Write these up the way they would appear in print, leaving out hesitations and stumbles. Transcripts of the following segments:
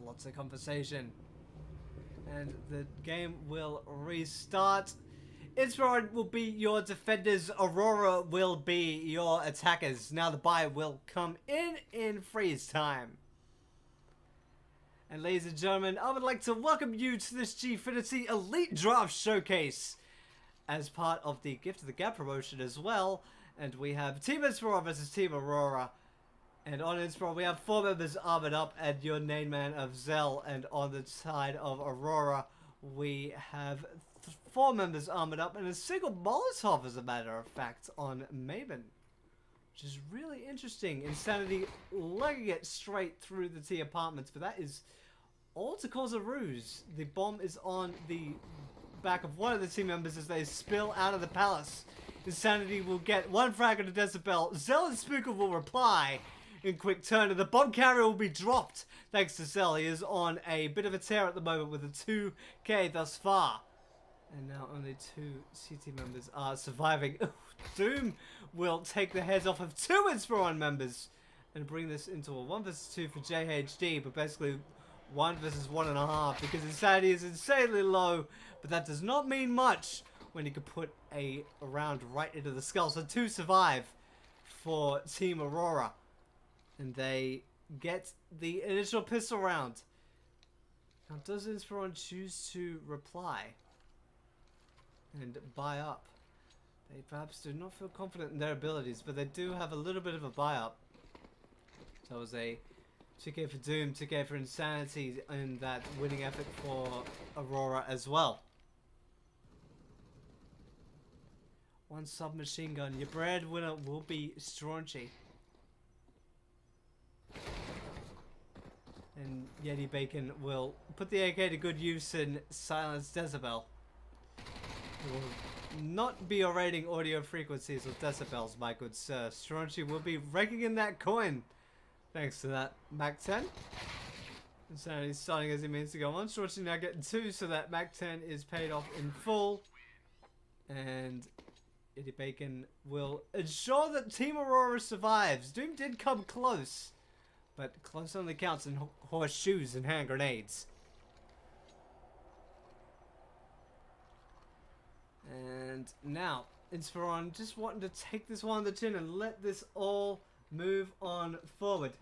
lots of conversation. And the game will restart. Inspiron will be your defenders. Aurora will be your attackers. Now the buy will come in freeze time. And ladies and gentlemen, I would like to welcome you to this Gfinity Elite Draft Showcase as part of the Gift of the Gap promotion as well. And we have Team Inspiron versus Team Aurora. And on Inspiron we have 4 members armored up and your main man of Zell. And on the side of Aurora we have 4 members armored up and a single Molotov, as a matter of fact, on Maven. Which is really interesting. Insanity legging it straight through the T apartments, but that is all to cause a ruse. The bomb is on the back of one of the team members as they spill out of the palace. Insanity will get 1 frag and a decibel. Zell and Spooker will reply in quick turn, and the bomb carrier will be dropped thanks to Zell. He is on a bit of a tear at the moment with a 2k thus far. And now only 2 CT members are surviving. Doom will take the heads off of 2 Inspiron members and bring this into a 1 vs 2 for JHD, but basically 1 vs 1.5 because Insanity is insanely low, but that does not mean much when you can put a round right into the skull. So 2 survive for Team Aurora, and they get the initial pistol round. Now, does Inspiron choose to reply and buy up? They perhaps do not feel confident in their abilities, but they do have a little bit of a buy up. So it was a 2k for Doom, 2k for Insanity in that winning effort for Aurora as well. 1 submachine gun. Your breadwinner will be Straunchy. And Yeti Bacon will put the AK to good use and silence Decibel. It will not be orating audio frequencies with decibels, my good sir. Straunchy will be raking in that coin thanks to that Mac 10. Insanity starting as he means to go on. Straunchy now getting 2, so that Mac 10 is paid off in full. And Yeti Bacon will ensure that Team Aurora survives. Doom did come close, but close only counts in horseshoes and hand grenades. And now, Inspiron just wanting to take this one on the chin and let this all move on forward.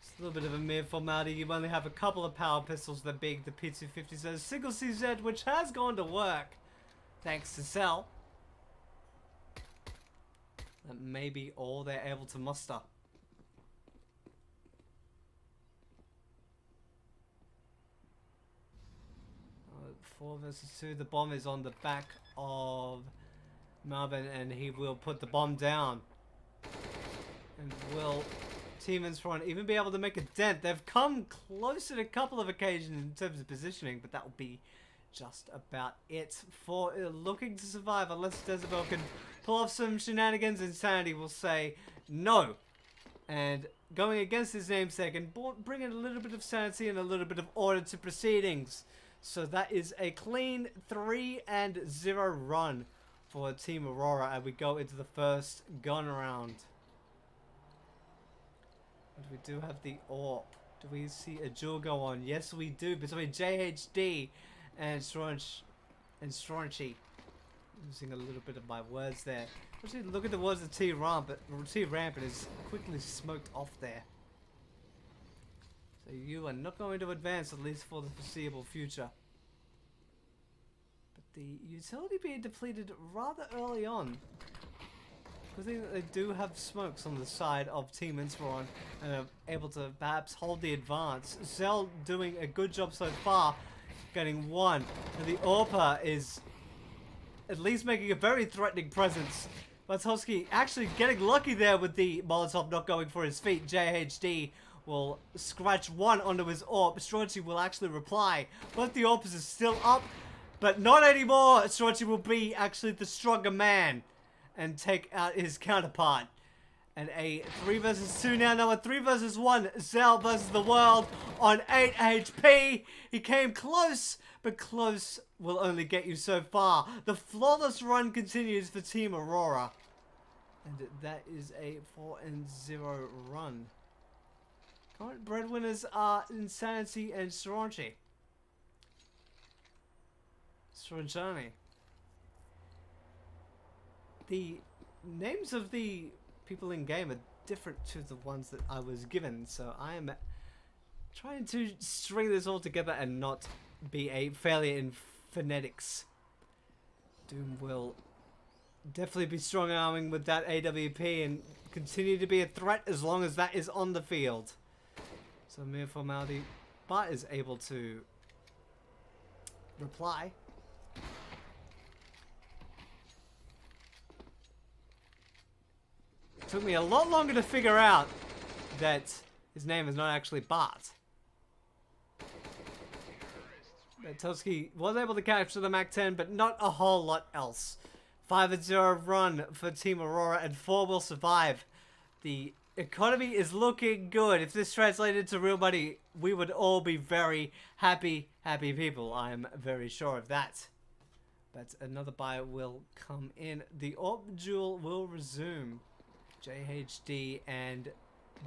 It's a little bit of a mere formality. You only have a couple of power pistols, the big, the P250 says single CZ, which has gone to work thanks to Cell. That may be all they're able to muster. 4 vs 2. The bomb is on the back of Marvin, and he will put the bomb down. And will Team Inspiron even be able to make a dent? They've come close at a couple of occasions in terms of positioning, but that will be just about it for looking to survive. Unless Decibel can pull off some shenanigans, Insanity will say no. And going against his namesake and bringing a little bit of sanity and a little bit of order to proceedings. So that is a clean 3-0 run for Team Aurora, and we go into the first gun round. And we do have the AWP. Do we see a duel go on? Yes, we do, between JHD and Straunchy. Using a little bit of my words there. Actually, looking towards the T-ramp, but T-ramp is quickly smoked off there. So you are not going to advance, at least for the foreseeable future. But the utility being depleted rather early on. Because they do have smokes on the side of Team Inspiron and are able to perhaps hold the advance. Zell doing a good job so far, getting 1. And the AWPer is at least making a very threatening presence. Bartowski actually getting lucky there with the Molotov not going for his feet. JHD will scratch 1 onto his AWP. Straunchy will actually reply. Both the AWPers are still up, but not anymore. Straunchy will be actually the stronger man and take out his counterpart. And a 3 versus 2 now. Now a 3 versus 1. Cell versus the world on 8 HP. He came close, but close will only get you so far. The flawless run continues for Team Aurora. And that is a 4-0 run. Current breadwinners are Insanity and Stronchi. Stronchani. The names of the people in game are different to the ones that I was given, so I am trying to string this all together and not be a failure in phonetics. Doom will definitely be strong arming with that AWP and continue to be a threat as long as that is on the field. So mere formality, but is able to reply. Took me a lot longer to figure out that his name is not actually Bart. Toski was able to capture the MAC-10, but not a whole lot else. 5-0 run for Team Aurora, and 4 will survive. The economy is looking good. If this translated to real money, we would all be very happy people. I am very sure of that. But another buy will come in. The AWP duel will resume. JHD and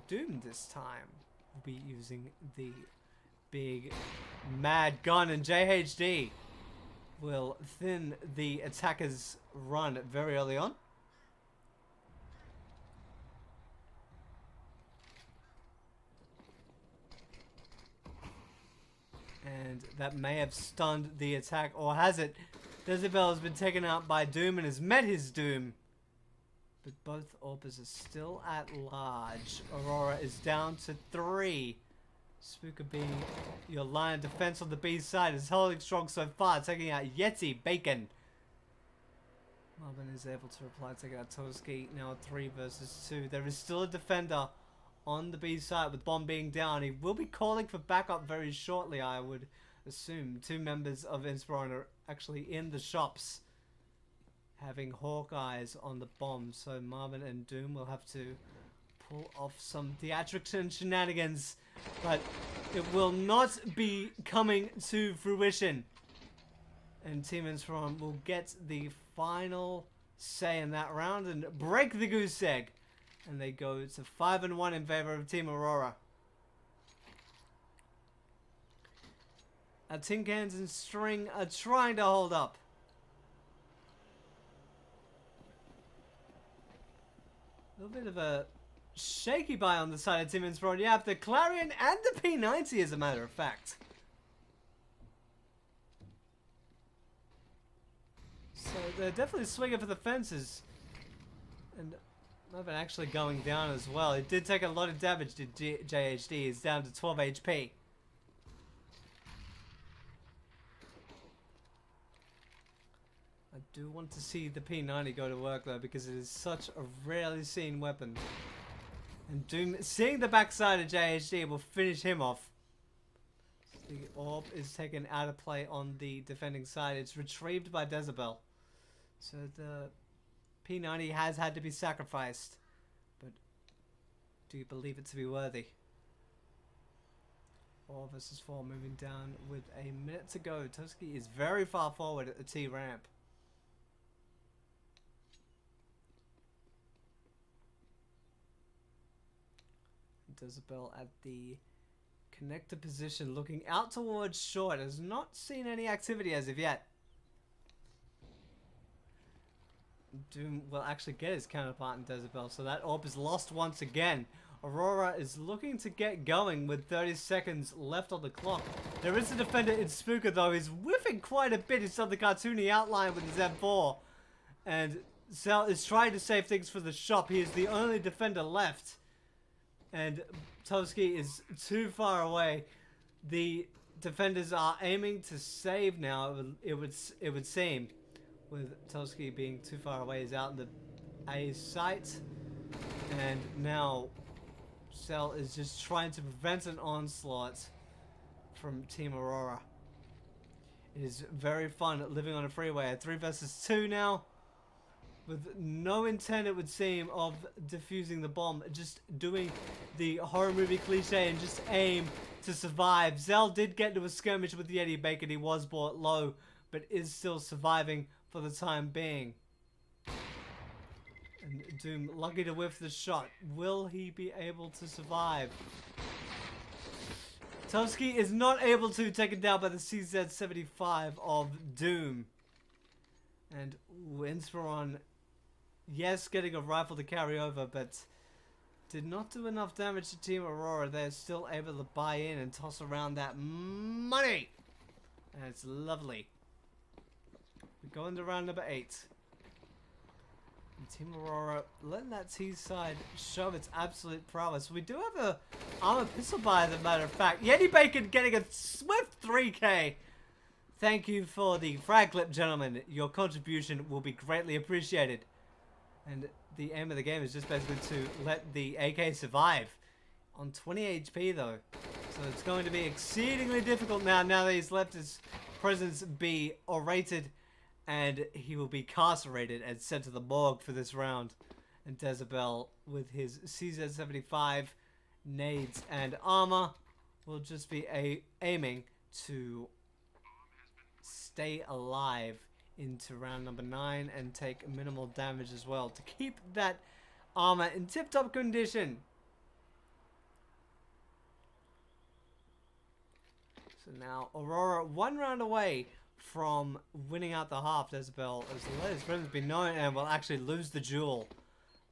Doom this time will be using the big mad gun, and JHD will thin the attacker's run very early on. And that may have stunned the attack, or has it? Jezebel has been taken out by Doom and has met his doom. But both AWPers are still at large. Aurora is down to 3. Spooker being your line of defense on the B side is holding strong so far, taking out Yeti Bacon. Marvin is able to reply, taking out Toski. Now 3 versus 2. There is still a defender on the B side with Bomb being down. He will be calling for backup very shortly, I would assume. 2 members of Inspiron are actually in the shops, having Hawkeyes on the bomb, so Marvin and Doom will have to pull off some theatrics and shenanigans, but it will not be coming to fruition. And Team Inspiron will get the final say in that round and break the goose egg, and they go to 5-1 in favor of Team Aurora. Our Tin Cans and String are trying to hold up. A little bit of a shaky buy on the side of Team Inspiron. You have the Clarion and the P90, as a matter of fact. So they're definitely swinging for the fences. And Marvin actually going down as well. It did take a lot of damage to JHD. He's down to 12 HP. I do want to see the P90 go to work though, because it is such a rarely seen weapon. And Doom, seeing the backside of JHD, will finish him off. The AWP is taken out of play on the defending side. It's retrieved by Jezebel. So the P90 has had to be sacrificed. But do you believe it to be worthy? 4 versus 4 moving down with a minute to go. Toski is very far forward at the T ramp. Jezebel at the connector position, looking out towards short. Has not seen any activity as of yet. Doom will actually get his counterpart in Jezebel, so that AWP is lost once again. Aurora is looking to get going with 30 seconds left on the clock. There is a defender in Spooker though. He's whiffing quite a bit. He's on the cartoony outline with his M4. And Cell is trying to save things for the shop. He is the only defender left. And Toski is too far away. The defenders are aiming to save now. It would seem, with Toski being too far away. He's out in the A site, and now Cell is just trying to prevent an onslaught from Team Aurora. It is very fun living on a freeway. 3 versus 2 now. with no intent, it would seem, of defusing the bomb. Just doing the horror movie cliche and just aim to survive. Zell did get into a skirmish with Yeti Bacon. He was brought low, but is still surviving for the time being. And Doom lucky to whiff the shot. Will he be able to survive? Toski is not able to, taken down by the CZ-75 of Doom. And Inspiron, yes, getting a rifle to carry over, but did not do enough damage to Team Aurora. They're still able to buy in and toss around that money. And it's lovely. We go into round number 8. And Team Aurora letting that T side show its absolute prowess. We do have a armored pistol buy, as a matter of fact. Yeti Bacon getting a swift 3K. Thank you for the frag clip, gentlemen. Your contribution will be greatly appreciated. And the aim of the game is just basically to let the AK survive. On 20 HP though. So it's going to be exceedingly difficult now that he's left his presence be orated. And he will be carcerated and sent to the morgue for this round. And Dezabel, with his CZ-75 nades and armor, will just be aiming to stay alive into round number 9 and take minimal damage as well to keep that armor in tip-top condition. So now Aurora 1 round away from winning out the half. Dezabel, as let his friends be known, and will actually lose the duel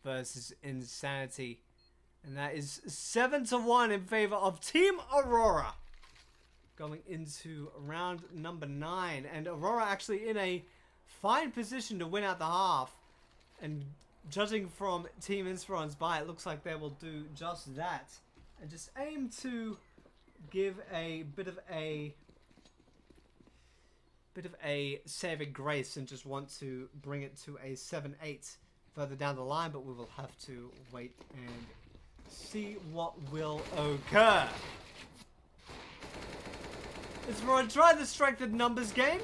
versus Insanity. And that is 7-1 in favor of Team Aurora. Going into round number 9. And Aurora actually in a fine position to win out the half. And judging from Team Inspiron's buy, it looks like they will do just that. And just aim to give a bit of a saving grace and just want to bring it to a 7-8 further down the line. But we will have to wait and see what will occur. Inspiron tried the strength in numbers game.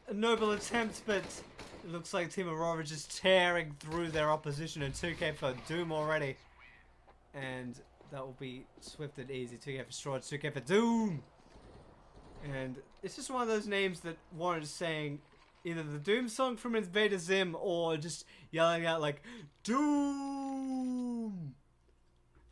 A noble attempt, but it looks like Team Aurora just tearing through their opposition. And 2K for Doom already. And that will be swift and easy. 2K for Straw, 2K for Doom. And it's just one of those names that warrants saying either the Doom song from Invader Zim or just yelling out like, Doom!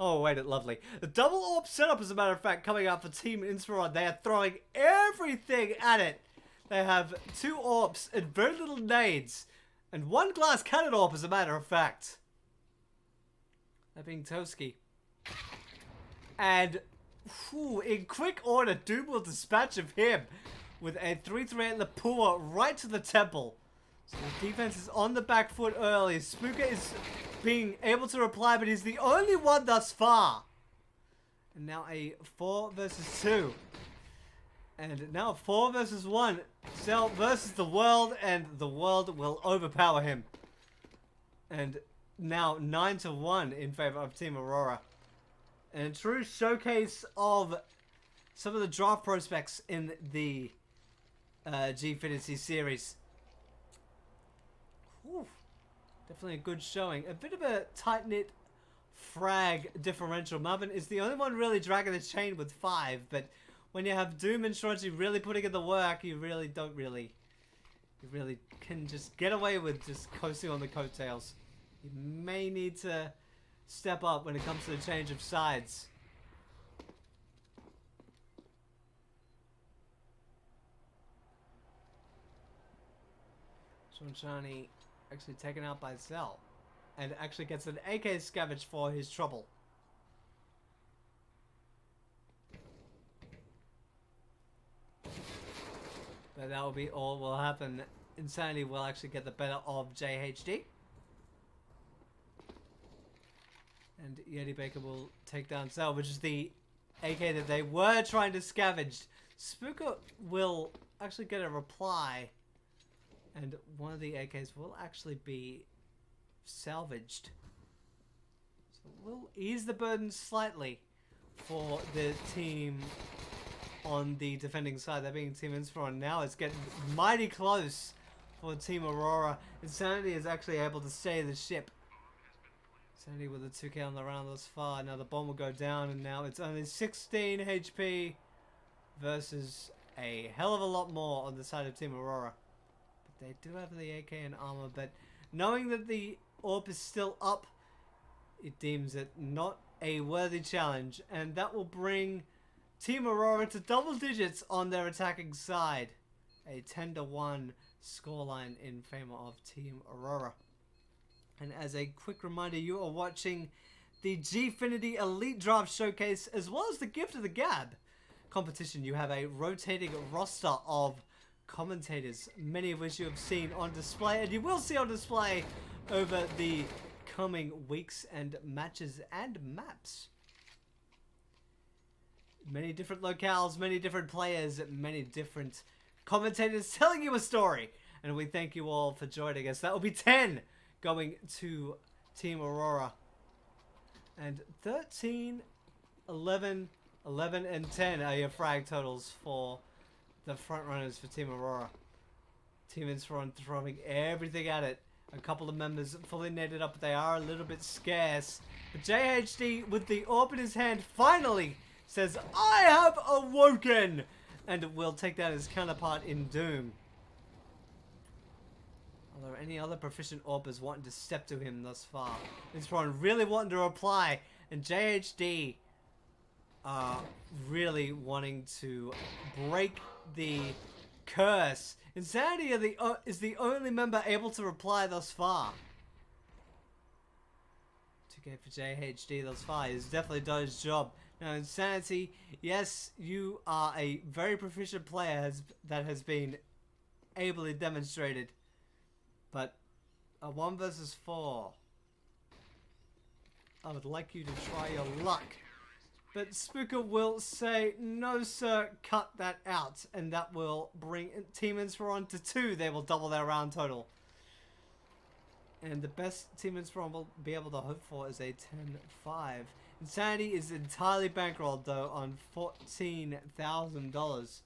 Oh, wait, lovely. The double AWP setup, as a matter of fact, coming out for Team Inspiron. They are throwing everything at it. They have 2 AWPs and very little nades. And 1 glass cannon AWP, as a matter of fact. That being Toski. And in quick order, Doom will dispatch of him with a 3-3 Lapua right to the temple. So the defense is on the back foot early. Spooker is being able to reply, but he's the only one thus far. And now a 4 versus 2. And now 4 versus 1. Cell versus the world, and the world will overpower him. And now 9-1 in favor of Team Aurora. And a true showcase of some of the draft prospects in the Gfinity series. Whew. Definitely a good showing. A bit of a tight-knit frag differential. Marvin is the only one really dragging the chain with 5, but when you have Doom and Strongy really putting in the work, you really can just get away with just coasting on the coattails. You may need to step up when it comes to the change of sides. Shani actually taken out by Cell, and actually gets an AK scavenge for his trouble. But that will be all will happen. Insanity will actually get the better of JHD. And Yeti Baker will take down Cell, which is the AK that they were trying to scavenge. Spooker will actually get a reply. And one of the AKs will actually be salvaged. So we'll ease the burden slightly for the team on the defending side. That being Team Inspiron now. It's getting mighty close for Team Aurora. Insanity is actually able to stay the ship. Insanity with a 2k on the round thus far. Now the bomb will go down, and now it's only 16 HP versus a hell of a lot more on the side of Team Aurora. But they do have the AK and armor, but knowing that the orb is still up, it deems it not a worthy challenge, and that will bring Team Aurora to double digits on their attacking side. A 10-1 scoreline in favor of Team Aurora. And as a quick reminder, you are watching the Gfinity Elite Draft Showcase as well as the Gift of the Gab competition. You have a rotating roster of commentators, many of which you have seen on display, and you will see on display over the coming weeks and matches and maps. Many different locales, many different players, many different commentators telling you a story. And we thank you all for joining us. That will be 10 going to Team Aurora. And 13, 11, 11, and 10 are your frag totals for the front runners for Team Aurora. Team Inspiron throwing everything at it. A couple of members fully netted up, but they are a little bit scarce. But JHD, with the orb in his hand, finally says, "I have awoken!" And will take that as counterpart in Doom. Are there any other proficient orbers wanting to step to him thus far? Inspiron really wanting to reply, and JHD really wanting to break the curse. Insanity is the only member able to reply thus far. 2k for JHD thus far. He's definitely done his job. Now, Insanity, yes, you are a very proficient player that has been ably demonstrated. But a 1 versus 4. I would like you to try your luck. But Spooker will say, "No sir, cut that out." And that will bring Team Inspiron to 2. They will double their round total. And the best Team Inspiron will be able to hope for is a 10-5. Insanity is entirely bankrolled though on $14,000.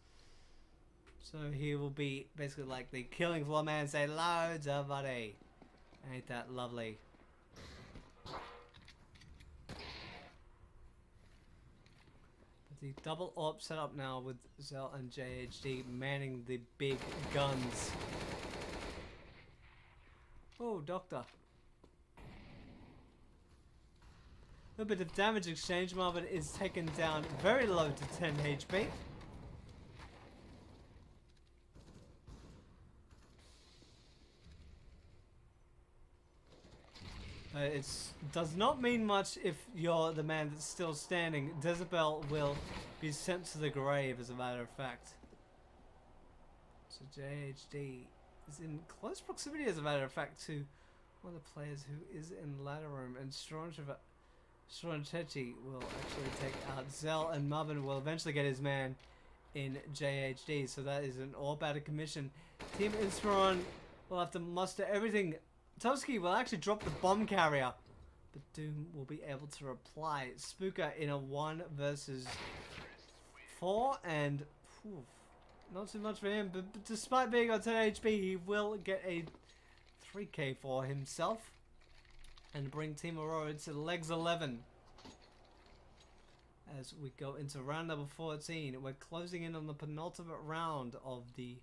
So he will be basically like the killing floor man, say loads of money. Ain't that lovely? The double AWP set up now with Zell and JHD manning the big guns. Oh, Doctor. A little bit of damage exchange. Marvin is taken down very low to 10 HP. It does not mean much if you're the man that's still standing. Jezebel will be sent to the grave, as a matter of fact. So JHD is in close proximity, as a matter of fact, to one of the players who is in ladder room, and Stronchechi will actually take out Zell, and Marvin will eventually get his man in JHD. So that is an orb out of commission. Team Inspiron will have to muster everything. Toski will actually drop the bomb carrier, but Doom will be able to reply. Spooker in a 1 versus 4, and not too much for him, but despite being on 10 HP, he will get a 3k for himself and bring Team Aurora to legs 11. As we go into round number 14, we're closing in on the penultimate round of the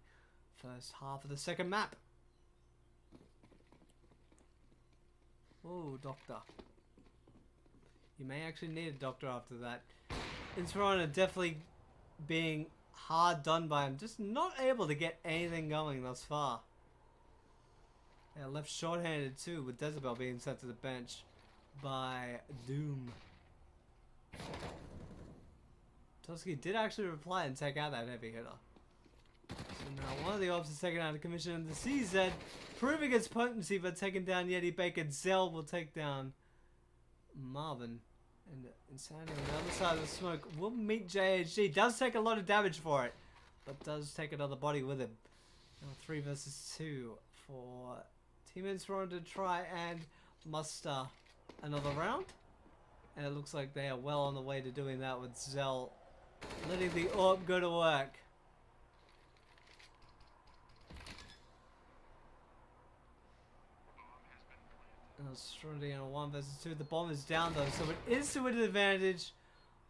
first half of the second map. Oh, Doctor. You may actually need a doctor after that. Inspiron are definitely being hard done by him. Just not able to get anything going thus far. They're left short-handed too, with Jezebel being sent to the bench by Doom. Toski did actually reply and take out that heavy hitter. So now one of the orbs is taken out of commission, and the CZ proving its potency by taking down Yeti Bacon. Zell will take down Marvin. And Insanity on the other side of the smoke will meet JHD. Does take a lot of damage for it, but does take another body with him. Now 3 versus 2 for Team Inspiron to try and muster another round. And it looks like they are well on the way to doing that, with Zell letting the orb go to work. Australia in a 1 versus 2. The bomb is down though, so it is to an advantage.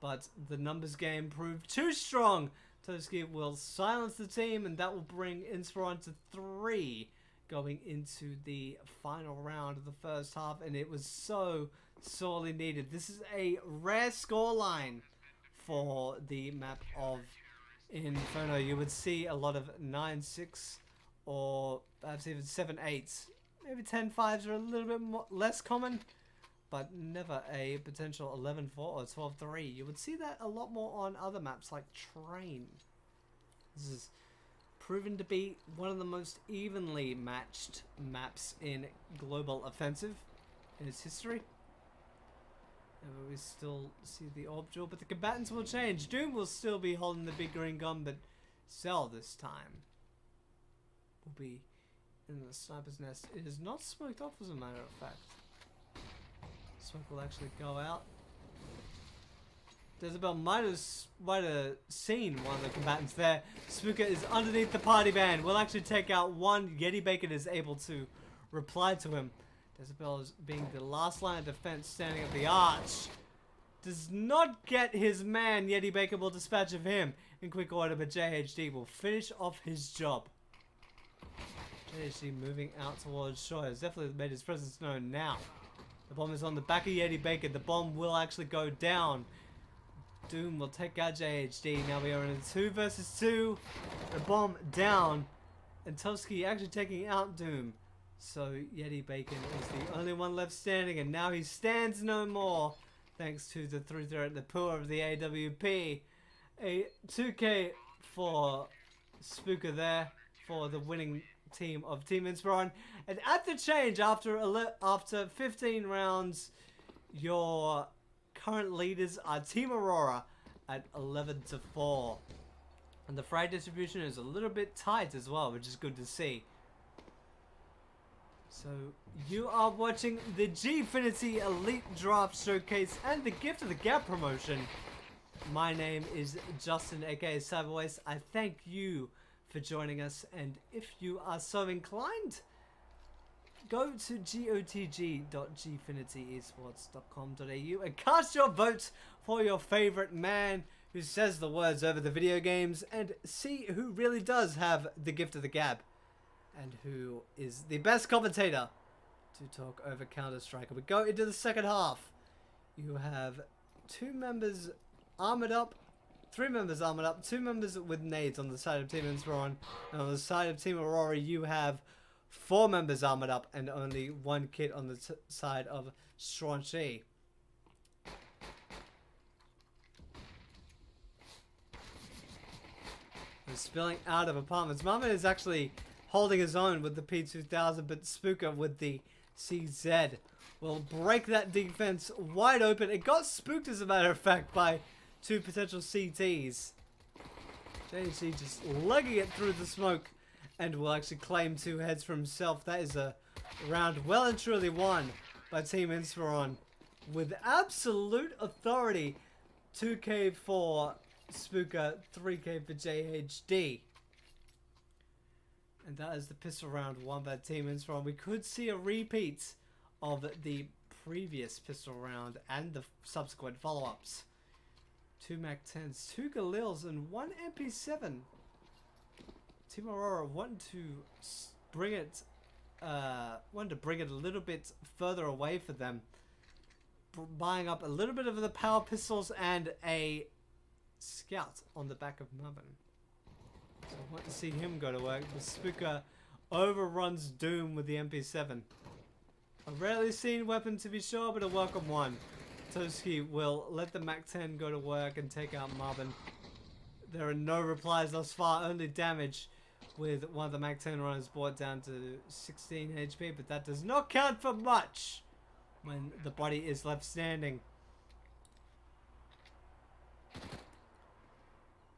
But the numbers game proved too strong. GOTGCYBERWASTE will silence the team, and that will bring Inspiron to 3 going into the final round of the first half. And it was so sorely needed. This is a rare scoreline for the map of Inferno. You would see a lot of 9-6 or perhaps even 7-8s. Maybe 10-5s are a little bit less common, but never a potential 11-4 or 12-3. You would see that a lot more on other maps like Train. This is proven to be one of the most evenly matched maps in Global Offensive in its history. And we still see the orb duel, but the combatants will change. Doom will still be holding the big green gun, but Cell this time will be in the sniper's nest. It is not smoked off, as a matter of fact. Smoke will actually go out. Jezebel might have seen one of the combatants there. Spooker is underneath the party band. Will actually take out one. Yeti Bacon is able to reply to him. Jezebel is being the last line of defense, standing at the arch. Does not get his man. Yeti Bacon will dispatch of him in quick order, but JHD will finish off his job. JHD moving out towards Shaw has definitely made his presence known now. The bomb is on the back of Yeti Bacon. The bomb will actually go down. Doom will take out JHD. Now we are in a 2 versus 2. The bomb down. And Toski actually taking out Doom. So Yeti Bacon is the only one left standing. And now he stands no more. Thanks to the 3-threat at the poor of the AWP. A 2K for Spooker there for the winning team of Team Inspiron. And at the change, after 15 rounds, your current leaders are Team Aurora at 11-4. And the frag distribution is a little bit tight as well, which is good to see. So you are watching the Gfinity Elite Draft Showcase and the Gift of the Gab promotion. My name is Justin, aka Cyberwaste. I thank you for joining us, and if you are so inclined, go to GOTGCYBERWASTE.gfinityesports.com.au and cast your vote for your favorite man who says the words over the video games, and see who really does have the gift of the gab and who is the best commentator to talk over Counter-Strike. We go into the second half. You have 2 members armored up, 3 members armored up, 2 members with nades on the side of Team Inspiron, and on the side of Team Aurora you have 4 members armored up and only 1 kit on the side of Stranchy. And spilling out of apartments. Marmon is actually holding his own with the P2000, but Spooker with the CZ will break that defense wide open. It got spooked, as a matter of fact, by 2 potential CTs. JHC just lugging it through the smoke and will actually claim 2 heads for himself. That is a round well and truly won by Team Inspiron with absolute authority. 2K for Spooker, 3K for JHD. And that is the pistol round won by Team Inspiron. We could see a repeat of the previous pistol round and the subsequent follow-ups. 2 MAC-10s, 2 Galils, and 1 MP7. Team Aurora wanted to bring it a little bit further away for them, buying up a little bit of the power pistols and a scout on the back of Marvin. So I want to see him go to work. The Spooker overruns Doom with the MP7. A rarely seen weapon to be sure, but a welcome one. Toski will let the MAC-10 go to work and take out Marvin. There are no replies thus far, only damage, with one of the MAC-10 runners brought down to 16 HP, but that does not count for much when the body is left standing.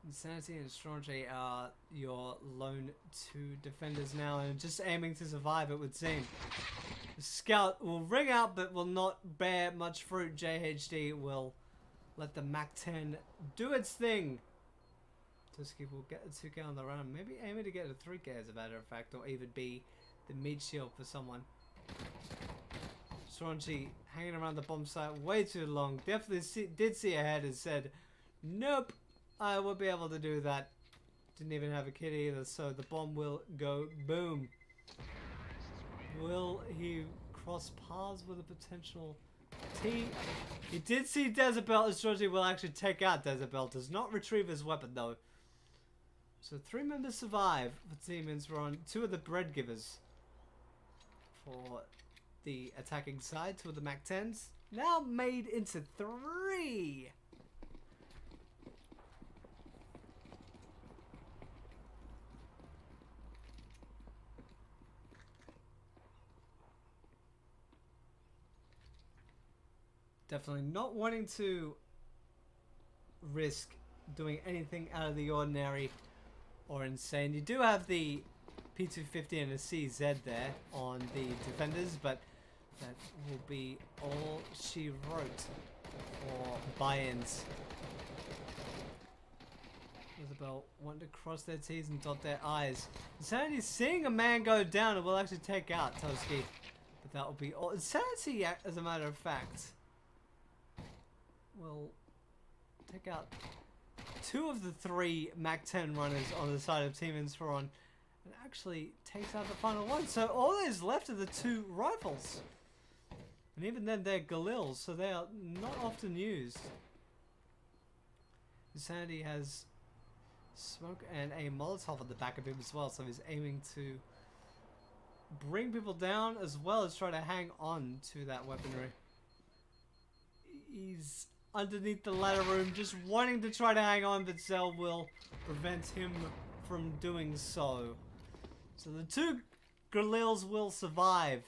Insanity and Stranger are your lone 2 defenders now, and just aiming to survive, it would seem. The scout will ring out, but will not bear much fruit. JHD will let the MAC-10 do its thing. Tuski will get a 2K on the run, maybe aiming to get a 3K as a matter of fact, or even be the meat shield for someone. Stronchi hanging around the bomb site way too long. Definitely did see ahead and said, nope, I won't be able to do that. Didn't even have a kit either, so the bomb will go boom. Will he cross paths with a potential T? He did see Desert Belt, and Stronchi will actually take out Desert Belt. Does not retrieve his weapon though. So 3 members survive for Team Inspiron. 2 of the bread givers for the attacking side. 2 of the Mac 10s. Now made into 3. Definitely not wanting to risk doing anything out of the ordinary or insane. You do have the P250 and a CZ there on the defenders, but that will be all she wrote for buy-ins. Isabel wanting to cross their T's and dot their I's. Insanity seeing a man go down and will actually take out Toski, but that will be all. Insanity, as a matter of fact, will take out 2 of the 3 Mac 10 runners on the side of Team Inspiron and actually takes out the final one. So all that is left are the 2 rifles. And even then they're Galils, so they are not often used. Insanity has smoke and a Molotov at the back of him as well, so he's aiming to bring people down as well as try to hang on to that weaponry. He's underneath the ladder room, just wanting to try to hang on, but Zell will prevent him from doing so. So the 2 Galils will survive.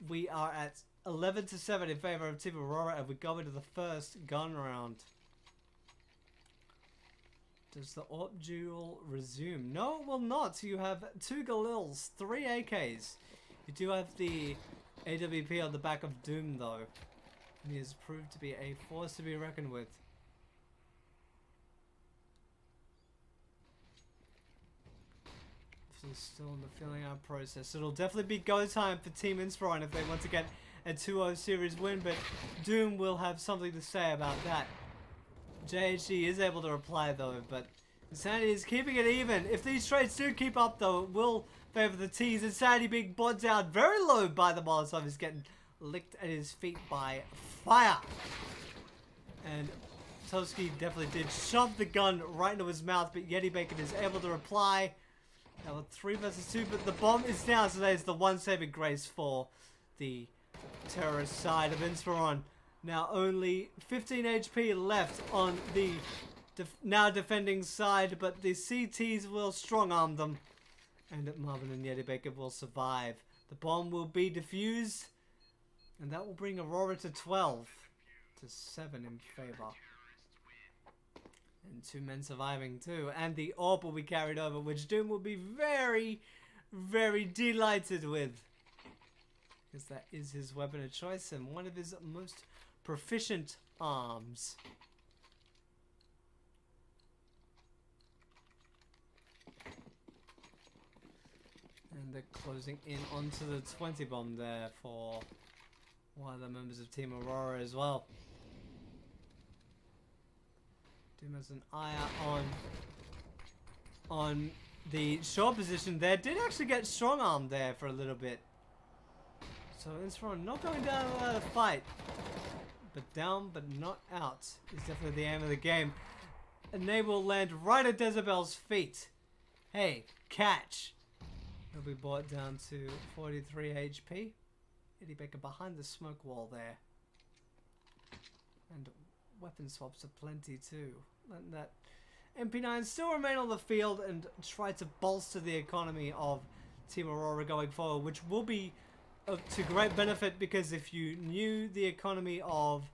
We are at 11-7 in favor of Team Aurora, and we go into the first gun round. Does the AWP duel resume? No, it will not. You have 2 Galils, 3 AKs. You do have the AWP on the back of Doom, though. And he has proved to be a force to be reckoned with. Still in the filling out process. It'll definitely be go time for Team Inspiron if they want to get a 2-0 series win, but Doom will have something to say about that. JHG is able to reply though, but Insanity is keeping it even. If these trades do keep up though, it will favor the T's. Insanity being bogged down very low by the Molotov. He's getting licked at his feet by fire. And Toski definitely did shove the gun right into his mouth, but Yeti Bacon is able to reply. Now 3 versus 2, but the bomb is down, so there's the one saving grace for the terrorist side of Inspiron. Now only 15 HP left on the now defending side, but the CTs will strong arm them. And Marvin and Yeti Baker will survive. The bomb will be defused, and that will bring Aurora to 12-7 in favor. And 2 men surviving too. And the AWP will be carried over, which Doom will be very, very delighted with. Because that is his weapon of choice and one of his most proficient arms. And they're closing in onto the 20 bomb there for one of the members of Team Aurora as well. Doom has an eye out on the short position there. Did actually get strong armed there for a little bit. So Inspiron not going down without a fight. But down but not out is definitely the aim of the game. And they will land right at Desabel's feet. Hey, catch. He'll be brought down to 43 HP. Eddie Baker behind the smoke wall there. And weapon swaps are plenty too. And that MP9 still remain on the field and try to bolster the economy of Team Aurora going forward, which will be to great benefit, because if you knew the economy of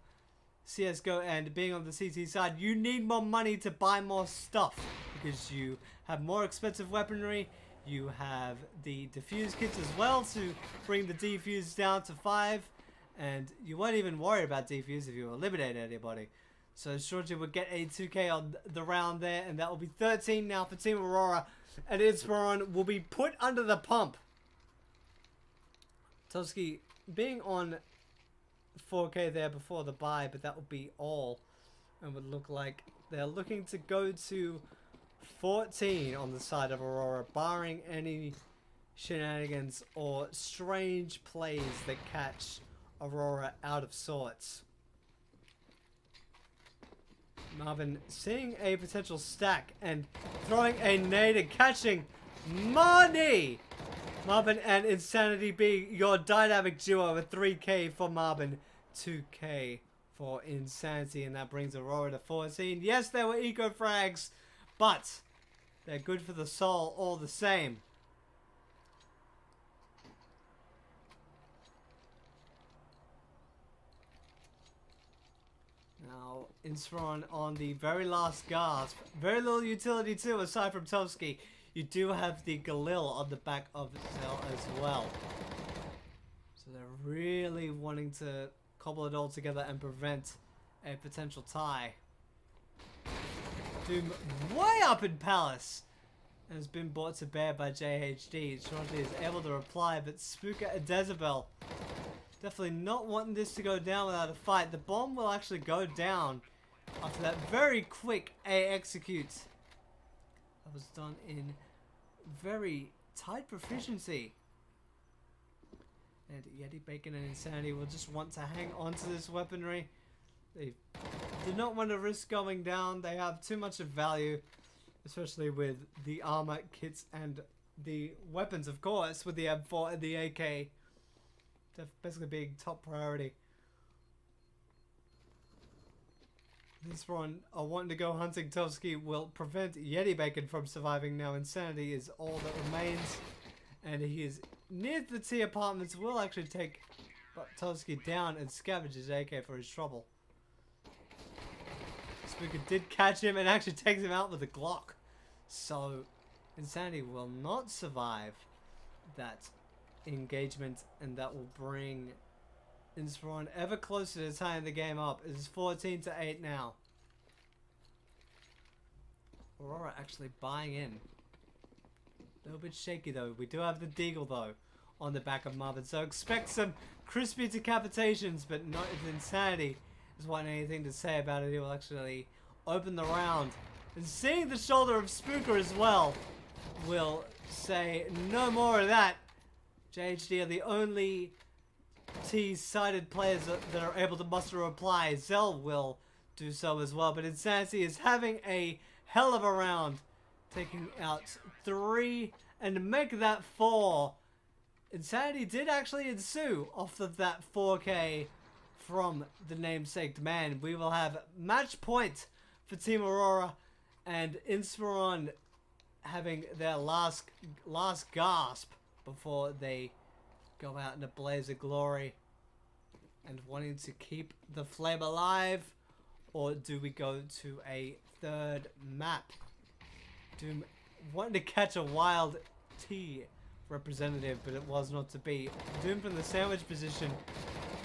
CSGO and being on the CT side, you need more money to buy more stuff because you have more expensive weaponry. You have the defuse kits as well to bring the defuse down to 5, and you won't even worry about defuse if you eliminate anybody. So Shorty will get a 2k on the round there, and that will be 13 now for Team Aurora, and Inspiron will be put under the pump. Toski being on 4K there before the buy, but that would be all. And would look like they're looking to go to 14 on the side of Aurora, barring any shenanigans or strange plays that catch Aurora out of sorts. Marvin seeing a potential stack and throwing a nade and catching money. Marvin and Insanity being your dynamic duo with 3K for Marvin, 2K for Insanity, and that brings Aurora to 14. Yes, there were eco frags, but they're good for the soul all the same. Now, Inspiron on the very last gasp. Very little utility too, aside from Tovsky. You do have the Galil on the back of Zell as well. So they're really wanting to cobble it all together and prevent a potential tie. Doom way up in Palace and has been brought to bear by JHD. Shorty is able to reply, but Spooker and Dezabel definitely not wanting this to go down without a fight. The bomb will actually go down after that very quick A execute. That was done in very tight proficiency. And Yeti Bacon and Insanity will just want to hang on to this weaponry. They do not want to risk going down. They have too much of value, especially with the armor, kits, and the weapons, of course, with the M4 and the AK. They're basically being top priority. This one, wanting to go hunting Tovsky will prevent Yeti Bacon from surviving now. Insanity is all that remains. And he is near the T apartments. Will actually take Tovsky down and scavenge his AK for his trouble. Spooker did catch him and actually takes him out with a Glock. So, Insanity will not survive that engagement, and that will bring Inspiron ever closer to tying the game up. It is 14-8 now. Aurora actually buying in. A little bit shaky though. We do have the Deagle though on the back of Marvin, so expect some crispy decapitations, but not if Insanity is wanting anything to say about it. He will actually open the round, and seeing the shoulder of Spooker as well will say no more of that. JHD are the only T-sided players that are able to muster a reply. Zell will do so as well, but Insanity is having a hell of a round, taking out 3 and make that 4. Insanity did actually ensue off of that 4K from the namesake man. We will have match point for Team Aurora, and Inspiron having their last gasp before they go out in a blaze of glory and wanting to keep the flame alive. Or do we go to a third map? Doom wanting to catch a wild T representative, but it was not to be. Doom from the sandwich position,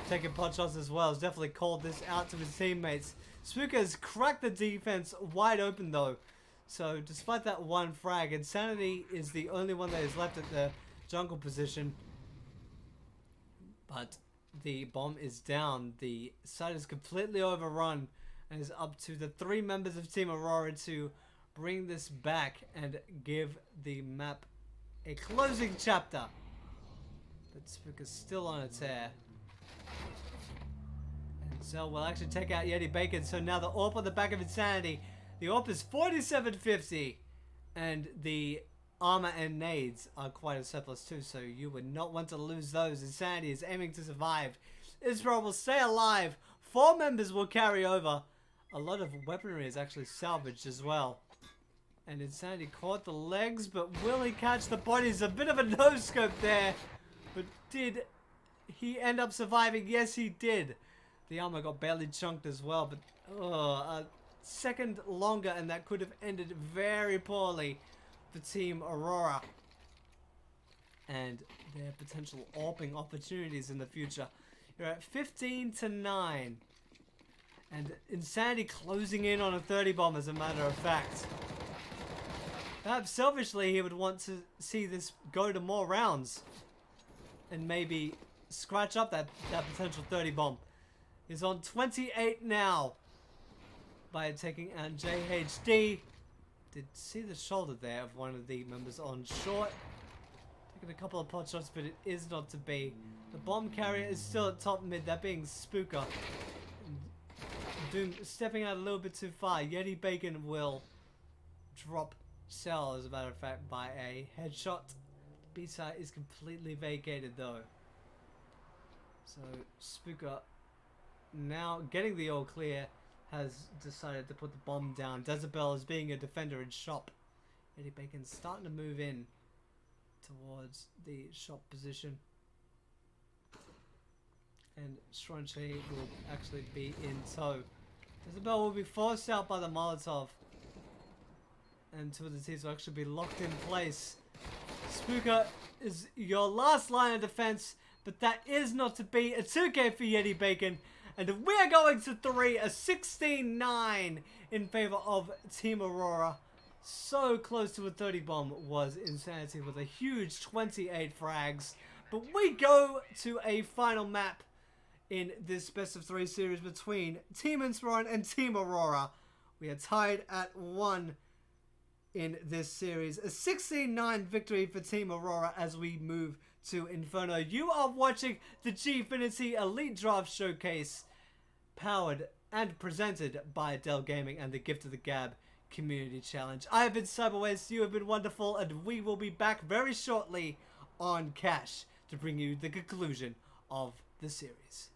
taking pot shots as well, has definitely called this out to his teammates. Spooker has cracked the defense wide open though. So despite that one frag, Insanity is the only one that is left at the jungle position. But the bomb is down. The site is completely overrun and is up to the 3 members of Team Aurora to bring this back and give the map a closing chapter. But Spooker's still on a tear. And Zell will actually take out Yeti Bacon. So now the AWP on the back of Insanity. The AWP is 4750. And the armor and nades are quite a surplus too. So you would not want to lose those. Insanity is aiming to survive. Israel will stay alive. 4 members will carry over. A lot of weaponry is actually salvaged as well. And Insanity caught the legs, but will he catch the bodies? A bit of a no-scope there. But did he end up surviving? Yes, he did. The armor got barely chunked as well, but a second longer, and that could have ended very poorly for Team Aurora and their potential AWPing opportunities in the future. You're at 15-9. And Insanity closing in on a 30 bomb, as a matter of fact. Perhaps selfishly he would want to see this go to more rounds and maybe scratch up that potential 30 bomb. He's on 28 now by taking out JHD. Did see the shoulder there of one of the members on short. Taking a couple of pot shots, but it is not to be. The bomb carrier is still at top mid, that being Spooker. Doom stepping out a little bit too far. Yeti Bacon will drop cell, as a matter of fact, by a headshot. B site is completely vacated though. So Spooker, now getting the all clear, has decided to put the bomb down. Dezabel is being a defender in shop. Eddie Bacon's starting to move in towards the shop position. And Stronche will actually be in tow. Dezabel will be forced out by the Molotov. And two of the teams will actually be locked in place. Spooker is your last line of defense, but that is not to be. A 2K for Yeti Bacon. And we're going to 3, a 16-9 in favor of Team Aurora. So close to a 30 bomb was Insanity with a huge 28 frags. But we go to a final map in this best of 3 series between Team Inspiron and Team Aurora. We are tied at 1 in this series. A 16-9 victory for Team Aurora as we move to Inferno. You are watching the Gfinity Elite Draft Showcase, powered and presented by Dell Gaming and the Gift of the Gab Community Challenge. I have been Cyberwaste, you have been wonderful, and we will be back very shortly on Cash to bring you the conclusion of the series.